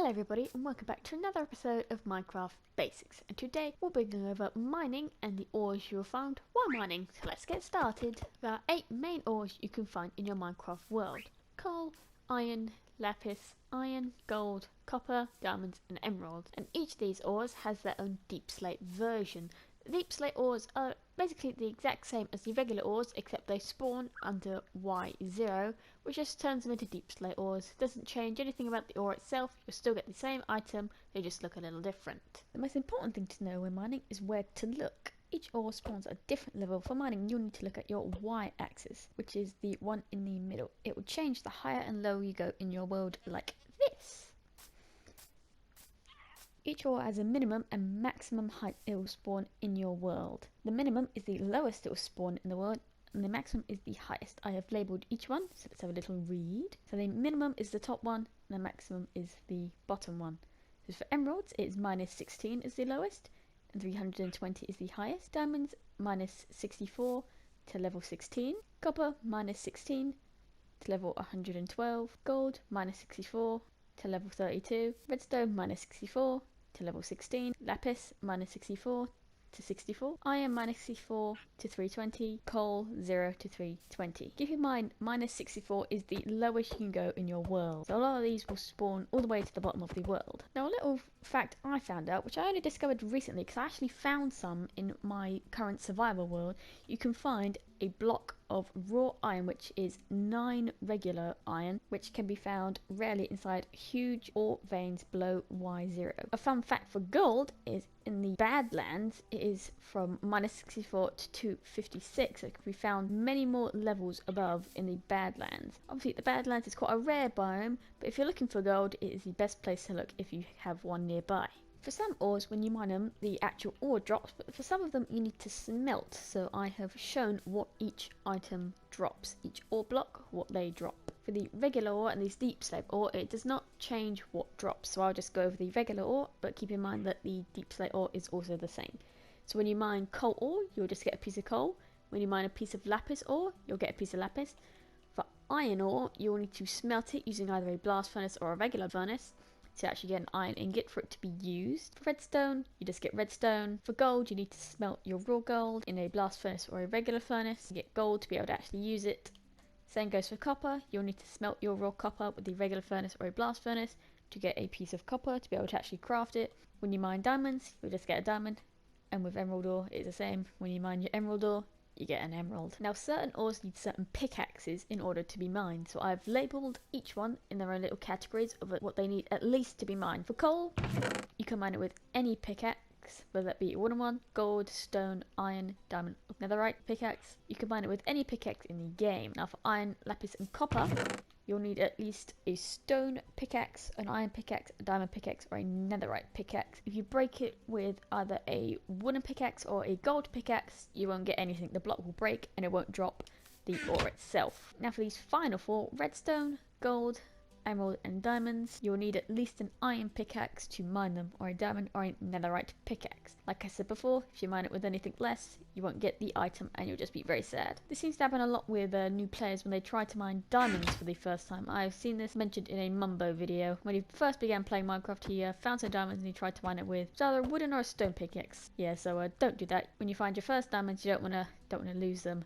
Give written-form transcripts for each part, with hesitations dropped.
Hello everybody and welcome back to another episode of Minecraft Basics, and today we'll be going over mining and the ores you will find while mining. So let's get started. There are 8 main ores you can find in your Minecraft world: coal, iron, lapis, iron, gold, copper, diamonds and emeralds, and each of these ores has their own deep slate version. The deep slate ores are basically the exact same as the regular ores, except they spawn under Y0, which just turns them into deep slate ores. Doesn't change anything about the ore itself, you'll still get the same item, they just look a little different. The most important thing to know when mining is where to look. Each ore spawns at a different level. For mining, you'll need to look at your Y-axis, which is the one in the middle. It will change the higher and lower you go in your world, like this. Each ore has a minimum and maximum height it will spawn in your world. The minimum is the lowest it will spawn in the world, and the maximum is the highest. I have labelled each one, so let's have a little read. So the minimum is the top one, and the maximum is the bottom one. So for emeralds, it's -16 is the lowest, and 320 is the highest. Diamonds, -64 to level 16. Copper, -16 to level 112. Gold, -64 to level 32. Redstone, -64 to level 16. Lapis, -64 to 64. Iron, -64 to 320. Coal, 0 to 320. Keep in mind, -64 is the lowest you can go in your world. So a lot of these will spawn all the way to the bottom of the world. Now a little fact I found out, which I only discovered recently because I actually found some in my current survival world. You can find a block of raw iron, which is 9 regular iron, which can be found rarely inside huge ore veins below Y0. A fun fact for gold is in the Badlands, it is from -64 to 256. It can be found many more levels above in the Badlands. Obviously the Badlands is quite a rare biome, but if you're looking for gold, it is the best place to look if you have one nearby. For some ores, when you mine them, the actual ore drops, but for some of them you need to smelt. So I have shown what each item drops, each ore block, what they drop. For the regular ore and these deep slate ore, it does not change what drops. So I'll just go over the regular ore, but keep in mind that the deep slate ore is also the same. So when you mine coal ore, you'll just get a piece of coal. When you mine a piece of lapis ore, you'll get a piece of lapis. For iron ore, you'll need to smelt it using either a blast furnace or a regular furnace to actually get an iron ingot for it to be used. For redstone, you just get redstone. For gold, you need to smelt your raw gold in a blast furnace or a regular furnace to get gold to be able to actually use it. Same goes for copper. You'll need to smelt your raw copper with the regular furnace or a blast furnace to get a piece of copper to be able to actually craft it. When you mine diamonds, you'll just get a diamond. And with emerald ore, it's the same. When you mine your emerald ore, you get an emerald. Now certain ores need certain pickaxes in order to be mined, so I've labelled each one in their own little categories of what they need at least to be mined. For coal, you can mine it with any pickaxe, whether that be a wooden one, gold, stone, iron, diamond, or netherite pickaxe. You can mine it with any pickaxe in the game. Now for iron, lapis and copper, you'll need at least a stone pickaxe, an iron pickaxe, a diamond pickaxe, or a netherite pickaxe. If you break it with either a wooden pickaxe or a gold pickaxe, you won't get anything. The block will break and it won't drop the ore itself. Now for these final 4, redstone, gold, emerald and diamonds, you'll need at least an iron pickaxe to mine them, or a diamond or a netherite pickaxe. Like I said before, if you mine it with anything less, you won't get the item and you'll just be very sad. This seems to happen a lot with new players when they try to mine diamonds for the first time. I've seen this mentioned in a Mumbo video. When he first began playing Minecraft, he found some diamonds and he tried to mine it with either a wooden or a stone pickaxe. Yeah, so don't do that. When you find your first diamonds, you don't wanna lose them.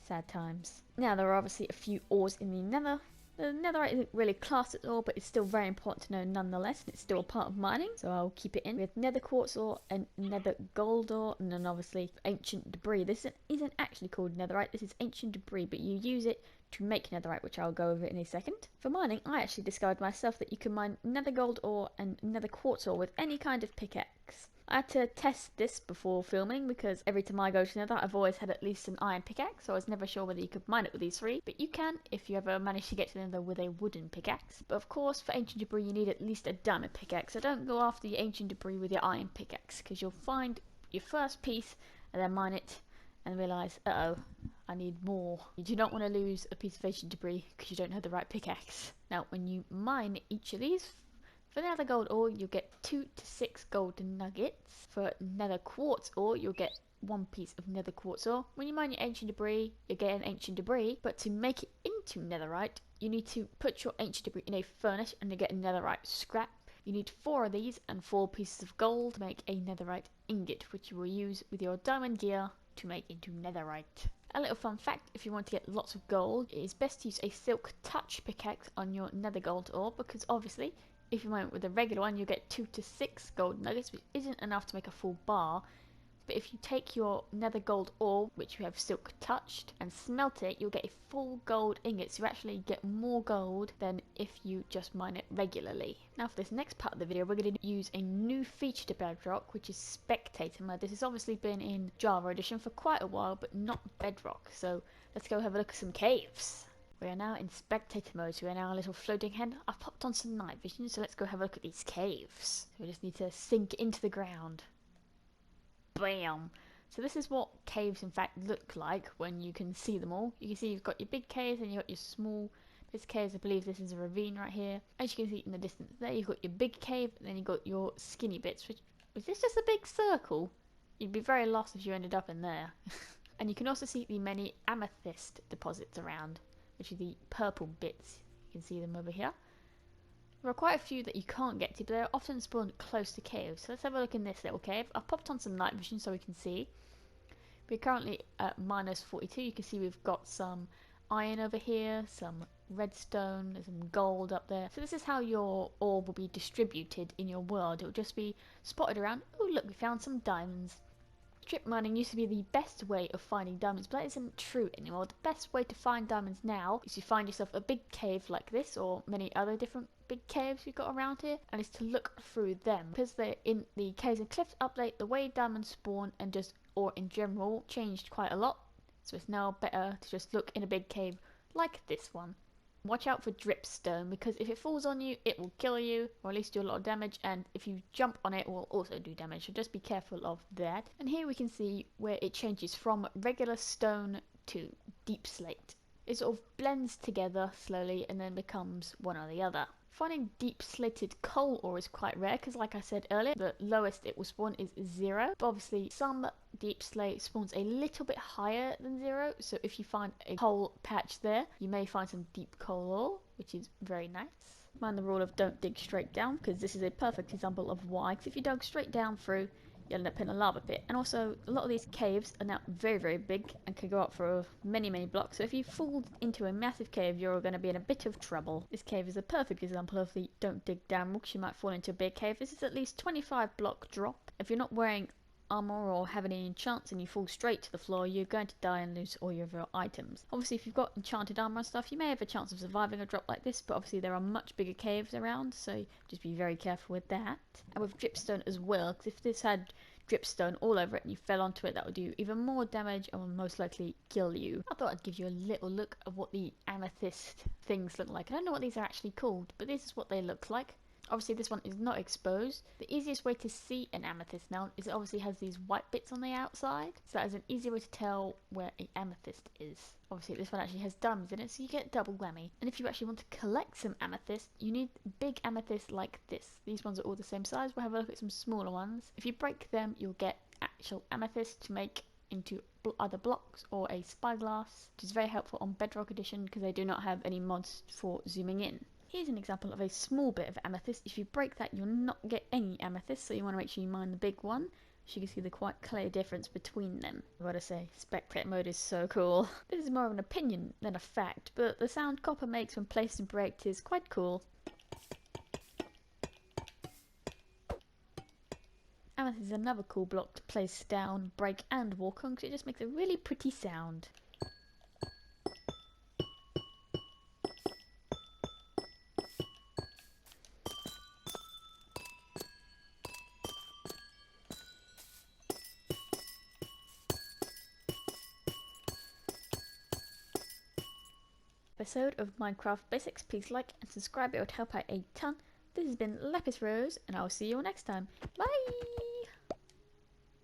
Sad times. Now there are obviously a few ores in the nether. The netherite isn't really classed at all, but it's still very important to know nonetheless, and it's still a part of mining, so I'll keep it in. We have nether quartz ore and nether gold ore, and then obviously ancient debris. This isn't actually called netherite, this is ancient debris, but you use it to make netherite, which I'll go over in a second. For mining, I actually discovered myself that you can mine nether gold ore and nether quartz ore with any kind of pickaxe. I had to test this before filming because every time I go to nether, I've always had at least an iron pickaxe, so I was never sure whether you could mine it with these 3, but you can if you ever manage to get to nether with a wooden pickaxe. But of course, for ancient debris, you need at least a diamond pickaxe, so don't go after the ancient debris with your iron pickaxe, because you'll find your first piece and then mine it and realise, uh-oh, I need more. You do not want to lose a piece of ancient debris because you don't have the right pickaxe. Now, when you mine each of these, for nether gold ore, you'll get 2 to 6 golden nuggets. For nether quartz ore, you'll get 1 piece of nether quartz ore. When you mine your ancient debris, you're getting ancient debris, but to make it into netherite, you need to put your ancient debris in a furnace and you get netherite scrap. You need 4 of these and 4 pieces of gold to make a netherite ingot, which you will use with your diamond gear to make into netherite. A little fun fact, if you want to get lots of gold, it is best to use a silk touch pickaxe on your nether gold ore, because obviously if you went with a regular one, you get 2 to 6 gold nuggets, which isn't enough to make a full bar. But if you take your nether gold ore, which you have silk touched, and smelt it, you'll get a full gold ingot. So you actually get more gold than if you just mine it regularly. Now for this next part of the video, we're going to use a new feature to Bedrock, which is Spectator Mode. This has obviously been in Java Edition for quite a while, but not Bedrock. So let's go have a look at some caves. We are now in Spectator Mode, so we are now a little floating head. I've popped on some night vision, so let's go have a look at these caves. So we just need to sink into the ground. Bam! So this is what caves in fact look like when you can see them all. You can see you've got your big caves and you've got your small caves. I believe this is a ravine right here. As you can see in the distance there, you've got your big cave and then you've got your skinny bits. Which, is this just a big circle? You'd be very lost if you ended up in there. And you can also see the many amethyst deposits around, which are the purple bits. You can see them over here. There are quite a few that you can't get to, but they're often spawned close to caves. So let's have a look in this little cave. I've popped on some night vision so we can see. We're currently at minus 42. You can see we've got some iron over here, some redstone, there's some gold up there. So this is how your ore will be distributed in your world. It will just be spotted around. Oh look, we found some diamonds. Strip mining used to be the best way of finding diamonds, but that isn't true anymore. The best way to find diamonds now is to find yourself a big cave like this, or many other different big caves we've got around here, and it's to look through them. Because they're in the Caves and Cliffs update, the way diamonds spawn and just ore in general changed quite a lot. So it's now better to just look in a big cave like this one. Watch out for dripstone, because if it falls on you, it will kill you, or at least do a lot of damage, and if you jump on it, it will also do damage, so just be careful of that. And here we can see where it changes from regular stone to deep slate. It sort of blends together slowly and then becomes one or the other. Finding deep slated coal ore is quite rare because, like I said earlier, the lowest it will spawn is 0. But obviously some deep slate spawns a little bit higher than 0, so if you find a coal patch there, you may find some deep coal ore, which is very nice. Mind the rule of don't dig straight down, because this is a perfect example of why. Because if you dug straight down through, you'll end up in a lava pit. And also, a lot of these caves are now very, very big and can go up for many, many blocks. So if you fall into a massive cave, you're going to be in a bit of trouble. This cave is a perfect example of the don't dig down, because you might fall into a big cave. This is at least 25 block drop. If you're not wearing armor or have any enchants and you fall straight to the floor, you're going to die and lose all your items. Obviously, if you've got enchanted armor and stuff, you may have a chance of surviving a drop like this, but obviously there are much bigger caves around, so just be very careful with that. And with dripstone as well, because if this had dripstone all over it and you fell onto it, that would do even more damage and will most likely kill you. I thought I'd give you a little look of what the amethyst things look like. I don't know what these are actually called, but this is what they look like. Obviously this one is not exposed. The easiest way to see an amethyst now is it obviously has these white bits on the outside. So that is an easy way to tell where an amethyst is. Obviously this one actually has diamonds in it, so you get double whammy. And if you actually want to collect some amethyst, you need big amethysts like this. These ones are all the same size. We'll have a look at some smaller ones. If you break them, you'll get actual amethyst to make into other blocks or a spyglass, which is very helpful on Bedrock Edition because they do not have any mods for zooming in. Here's an example of a small bit of amethyst. If you break that, you'll not get any amethyst, so you want to make sure you mine the big one. So you can see the quite clear difference between them. I've got to say, Spectator Mode is so cool. This is more of an opinion than a fact, but the sound copper makes when placed and breaked is quite cool. Amethyst is another cool block to place down, break and walk on, because it just makes a really pretty sound. Episode of Minecraft Basics. Please like and subscribe, it would help out a ton. This has been Lapis Rose, and I'll see you all next time. Bye!